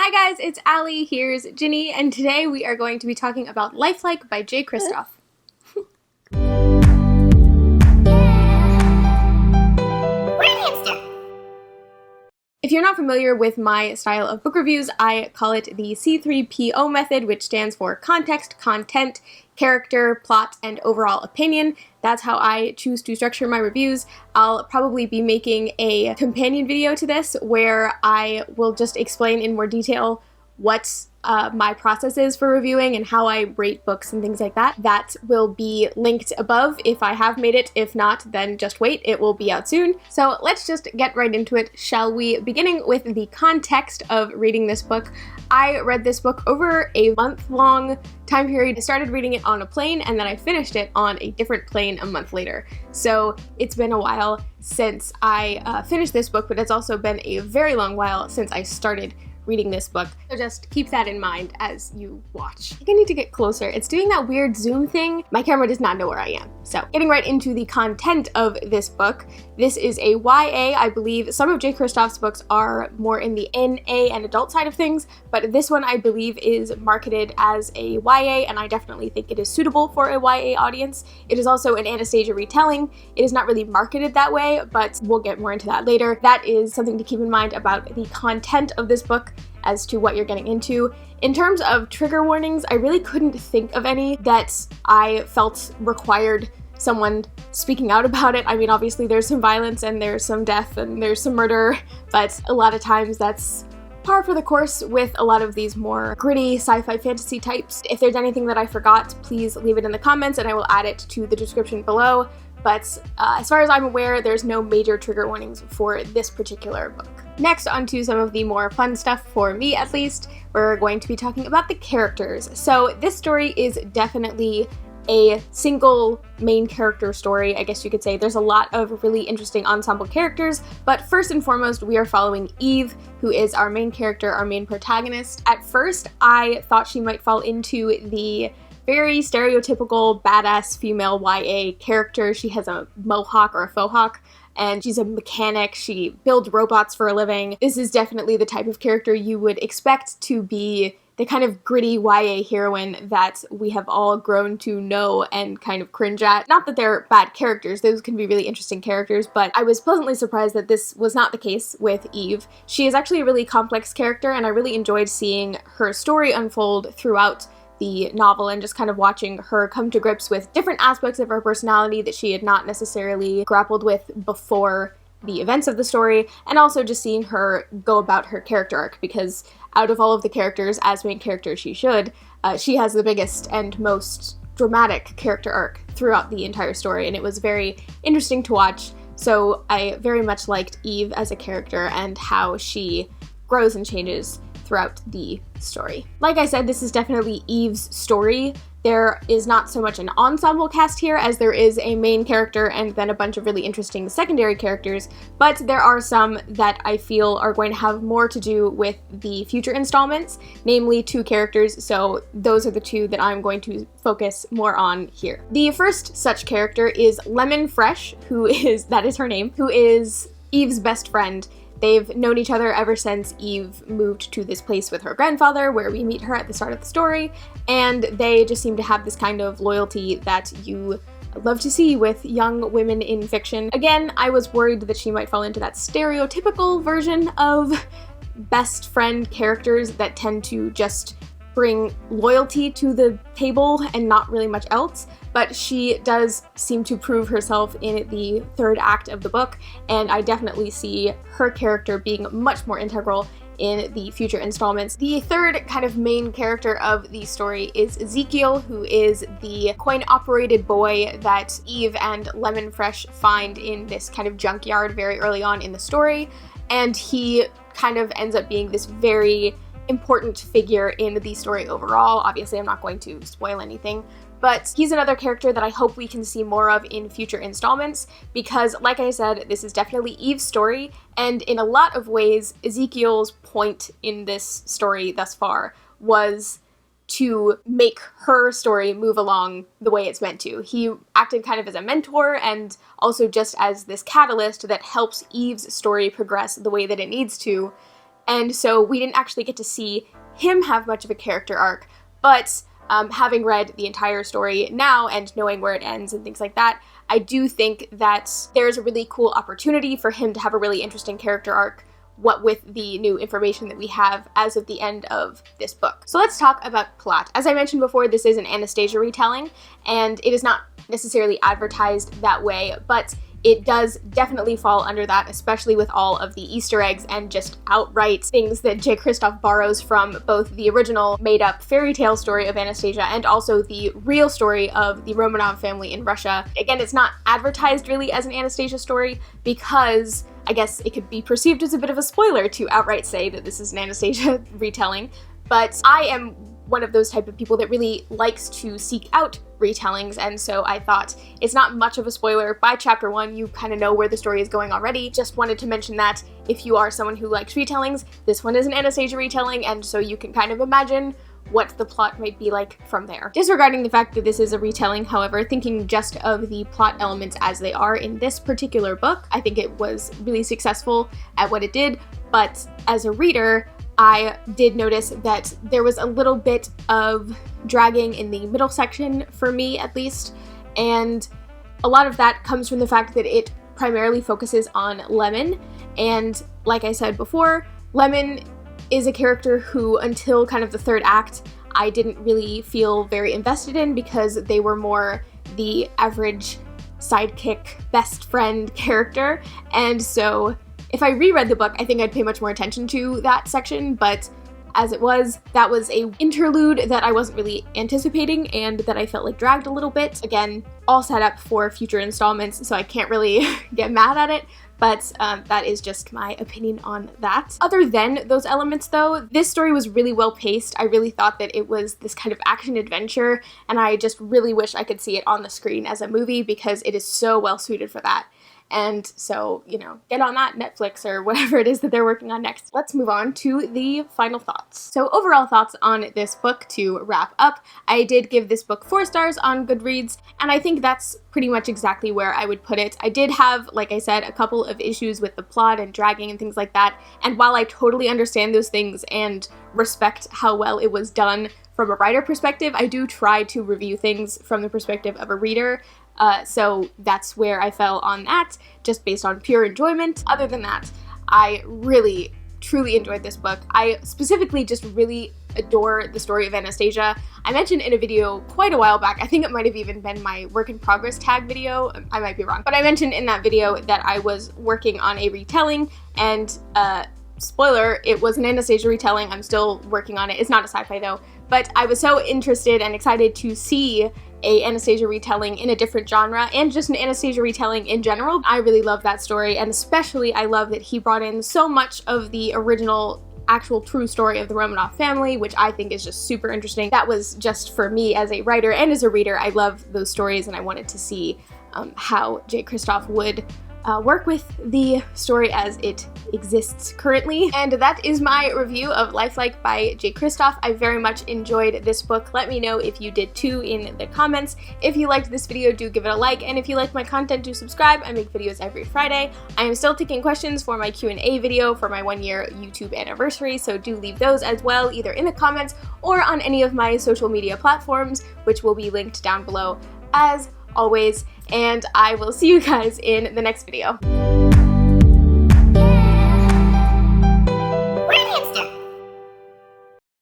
Hi guys, it's Allie, here's Ginny, and today we are going to be talking about Lifelike by Jay Kristoff. If you're not familiar with my style of book reviews, I call it the C3PO method, which stands for context, content, character, plot, and overall opinion. That's how I choose to structure my reviews. I'll probably be making a companion video to this where I will just explain in more detail what my process is for reviewing and how I rate books and things like that. That will be linked above if I have made it. If not, then just wait, it will be out soon. So let's just get right into it, shall we? Beginning with the context of reading this book. I read this book over a month-long time period. I started reading it on a plane and then I finished it on a different plane a month later. So it's been a while since I finished this book, but it's also been a very long while since I started reading this book. So just keep that in mind as you watch. I think I need to get closer. It's doing that weird zoom thing. My camera does not know where I am. So getting right into the content of this book. This is a YA. I believe some of Jay Kristoff's books are more in the NA and adult side of things, but this one I believe is marketed as a YA, and I definitely think it is suitable for a YA audience. It is also an Anastasia retelling. It is not really marketed that way, but we'll get more into that later. That is something to keep in mind about the content of this book as to what you're getting into. In terms of trigger warnings, I really couldn't think of any that I felt required someone speaking out about it. I mean, obviously there's some violence and there's some death and there's some murder, but a lot of times that's par for the course with a lot of these more gritty sci-fi fantasy types. If there's anything that I forgot, please leave it in the comments and I will add it to the description below. But as far as I'm aware, there's no major trigger warnings for this particular book. Next, onto some of the more fun stuff, for me at least, we're going to be talking about the characters. So this story is definitely a single main character story, I guess you could say. There's a lot of really interesting ensemble characters, but first and foremost, we are following Eve, who is our main character, our main protagonist. At first, I thought she might fall into the very stereotypical badass female YA character. She has a mohawk or a faux hawk, and she's a mechanic. She builds robots for a living. This is definitely the type of character you would expect to be the kind of gritty YA heroine that we have all grown to know and kind of cringe at. Not that they're bad characters, those can be really interesting characters, but I was pleasantly surprised that this was not the case with Eve. She is actually a really complex character, and I really enjoyed seeing her story unfold throughout the novel and just kind of watching her come to grips with different aspects of her personality that she had not necessarily grappled with before the events of the story, and also just seeing her go about her character arc, because out of all of the characters, as main character she should, she has the biggest and most dramatic character arc throughout the entire story, and it was very interesting to watch. So I very much liked Eve as a character and how she grows and changes throughout the story. Like I said, this is definitely Eve's story. There is not so much an ensemble cast here as there is a main character and then a bunch of really interesting secondary characters, but there are some that I feel are going to have more to do with the future installments, namely two characters, so those are the two that I'm going to focus more on here. The first such character is Lemon Fresh, that is her name, who is Eve's best friend. They've known each other ever since Eve moved to this place with her grandfather, where we meet her at the start of the story, and they just seem to have this kind of loyalty that you love to see with young women in fiction. Again, I was worried that she might fall into that stereotypical version of best friend characters that tend to just bring loyalty to the table and not really much else, but she does seem to prove herself in the third act of the book, and I definitely see her character being much more integral in the future installments. The third kind of main character of the story is Ezekiel, who is the coin-operated boy that Eve and Lemon Fresh find in this kind of junkyard very early on in the story, and he kind of ends up being this very important figure in the story overall. Obviously, I'm not going to spoil anything, but he's another character that I hope we can see more of in future installments, because like I said, this is definitely Eve's story, and in a lot of ways, Ezekiel's point in this story thus far was to make her story move along the way it's meant to. He acted kind of as a mentor and also just as this catalyst that helps Eve's story progress the way that it needs to, and so we didn't actually get to see him have much of a character arc, but having read the entire story now and knowing where it ends and things like that, I do think that there's a really cool opportunity for him to have a really interesting character arc, what with the new information that we have as of the end of this book. So let's talk about plot. As I mentioned before, this is an Anastasia retelling, and it is not necessarily advertised that way, but it does definitely fall under that, especially with all of the Easter eggs and just outright things that Jay Kristoff borrows from both the original made-up fairy tale story of Anastasia and also the real story of the Romanov family in Russia. Again, it's not advertised really as an Anastasia story because I guess it could be perceived as a bit of a spoiler to outright say that this is an Anastasia retelling, but I am one of those type of people that really likes to seek out retellings, and so I thought it's not much of a spoiler. By chapter 1, you kind of know where the story is going already. Just wanted to mention that if you are someone who likes retellings, this one is an Anastasia retelling, and so you can kind of imagine what the plot might be like from there. Disregarding the fact that this is a retelling, however, thinking just of the plot elements as they are in this particular book, I think it was really successful at what it did, but as a reader, I did notice that there was a little bit of dragging in the middle section, for me at least, and a lot of that comes from the fact that it primarily focuses on Lemon, and like I said before, Lemon is a character who, until kind of the third act, I didn't really feel very invested in because they were more the average sidekick, best friend character, and so if I reread the book, I think I'd pay much more attention to that section, but as it was, that was a interlude that I wasn't really anticipating and that I felt like dragged a little bit. Again, all set up for future installments, so I can't really get mad at it, but that is just my opinion on that. Other than those elements though, this story was really well paced. I really thought that it was this kind of action adventure, and I just really wish I could see it on the screen as a movie because it is so well suited for that. And so, you know, get on that, Netflix or whatever it is that they're working on next. Let's move on to the final thoughts. So overall thoughts on this book to wrap up. I did give this book 4 stars on Goodreads, and I think that's pretty much exactly where I would put it. I did have, like I said, a couple of issues with the plot and dragging and things like that, and while I totally understand those things and respect how well it was done from a writer perspective, I do try to review things from the perspective of a reader. So that's where I fell on that, just based on pure enjoyment. Other than that, I really, truly enjoyed this book. I specifically just really adore the story of Anastasia. I mentioned in a video quite a while back, I think it might have even been my work in progress tag video, I might be wrong, but I mentioned in that video that I was working on a retelling, and spoiler, it was an Anastasia retelling. I'm still working on it. It's not a sci-fi though, but I was so interested and excited to see a Anastasia retelling in a different genre and just an Anastasia retelling in general. I really love that story, and especially I love that he brought in so much of the original actual true story of the Romanov family, which I think is just super interesting. That was just for me as a writer and as a reader. I love those stories, and I wanted to see how Jay Kristoff would work with the story as it exists currently. And that is my review of Lifelike by Jay Kristoff. I very much enjoyed this book. Let me know if you did too in the comments. If you liked this video, do give it a like, and if you like my content, do subscribe. I make videos every Friday. I am still taking questions for my Q&A video for my 1-year YouTube anniversary, so do leave those as well, either in the comments or on any of my social media platforms, which will be linked down below as always, and I will see you guys in the next video.